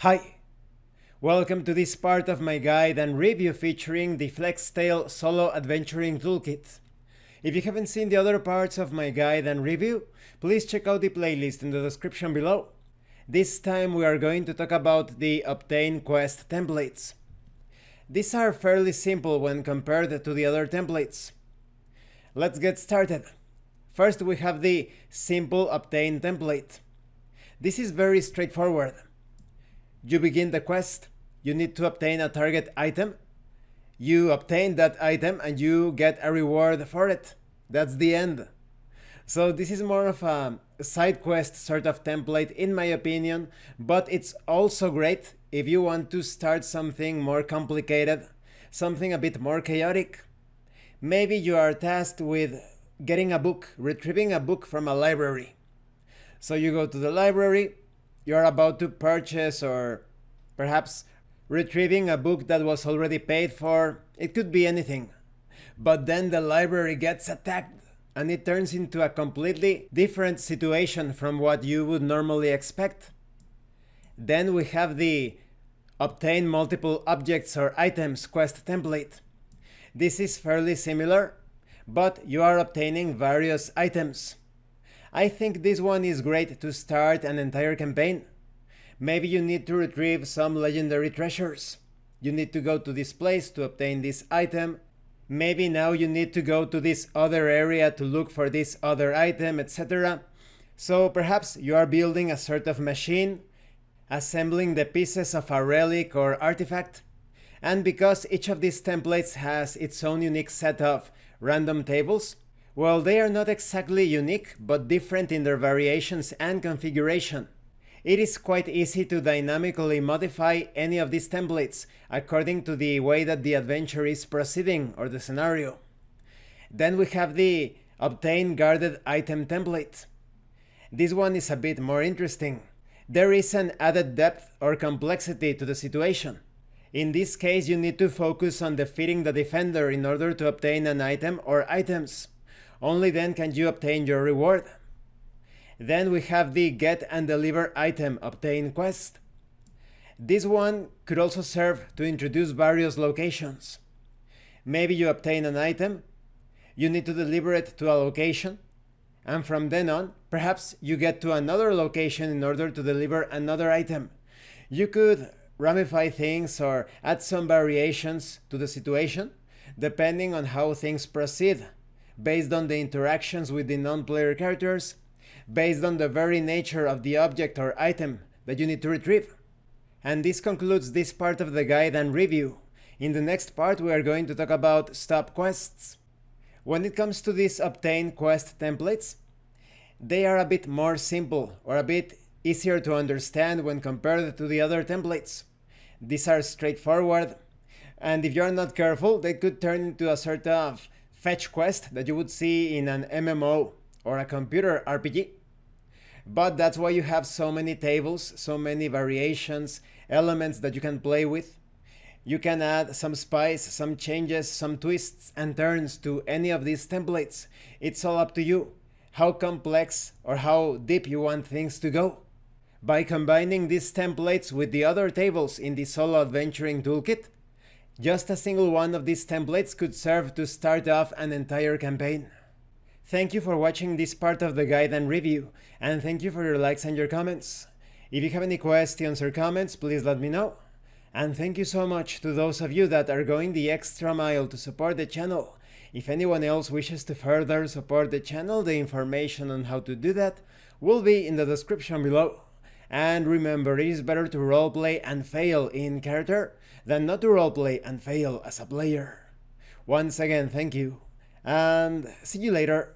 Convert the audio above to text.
Hi! Welcome to this part of my guide and review featuring the FlexTale Solo Adventuring Toolkit. If you haven't seen the other parts of my guide and review, please check out the playlist in the description below. This time we are going to talk about the Obtain Quest templates. These are fairly simple when compared to the other templates. Let's get started. First we have the Simple Obtain template. This is very straightforward. You begin the quest, you need to obtain a target item, you obtain that item and you get a reward for it. That's the end. So this is more of a side quest sort of template in my opinion, but it's also great if you want to start something more complicated, something a bit more chaotic. Maybe you are tasked with getting a book, retrieving a book from a library. So you go to the library, you're about to purchase or perhaps retrieving a book that was already paid for. It could be anything. But then the library gets attacked and it turns into a completely different situation from what you would normally expect. Then we have the Obtain Multiple Objects or Items quest template. This is fairly similar, but you are obtaining various items. I think this one is great to start an entire campaign. Maybe you need to retrieve some legendary treasures. You need to go to this place to obtain this item. Maybe now you need to go to this other area to look for this other item, etc. So perhaps you are building a sort of machine, assembling the pieces of a relic or artifact. And because each of these templates has its own unique set of random tables, well, they are not exactly unique, but different in their variations and configuration. It is quite easy to dynamically modify any of these templates according to the way that the adventure is proceeding or the scenario. Then we have the Obtain Guarded Item template. This one is a bit more interesting. There is an added depth or complexity to the situation. In this case, you need to focus on defeating the defender in order to obtain an item or items. Only then can you obtain your reward. Then we have the Get and Deliver Item Obtain quest. This one could also serve to introduce various locations. Maybe you obtain an item, you need to deliver it to a location, and from then on, perhaps you get to another location in order to deliver another item. You could ramify things or add some variations to the situation, depending on how things proceed, based on the interactions with the non-player characters, based on the very nature of the object or item that you need to retrieve. And this concludes this part of the guide and review. In the next part we are going to talk about stop quests. When it comes to these Obtain Quest templates, they are a bit more simple or a bit easier to understand when compared to the other templates. These are straightforward, and if you are not careful, they could turn into a sort of fetch quest that you would see in an MMO or a computer RPG. But that's why you have so many tables, so many variations, elements that you can play with. You can add some spice, some changes, some twists and turns to any of these templates. It's all up to you, how complex or how deep you want things to go. By combining these templates with the other tables in the Solo Adventuring Toolkit, just a single one of these templates could serve to start off an entire campaign. Thank you for watching this part of the guide and review, and thank you for your likes and your comments. If you have any questions or comments, please let me know. And thank you so much to those of you that are going the extra mile to support the channel. If anyone else wishes to further support the channel, the information on how to do that will be in the description below. And remember, it is better to roleplay and fail in character than not to roleplay and fail as a player. Once again, thank you, and see you later.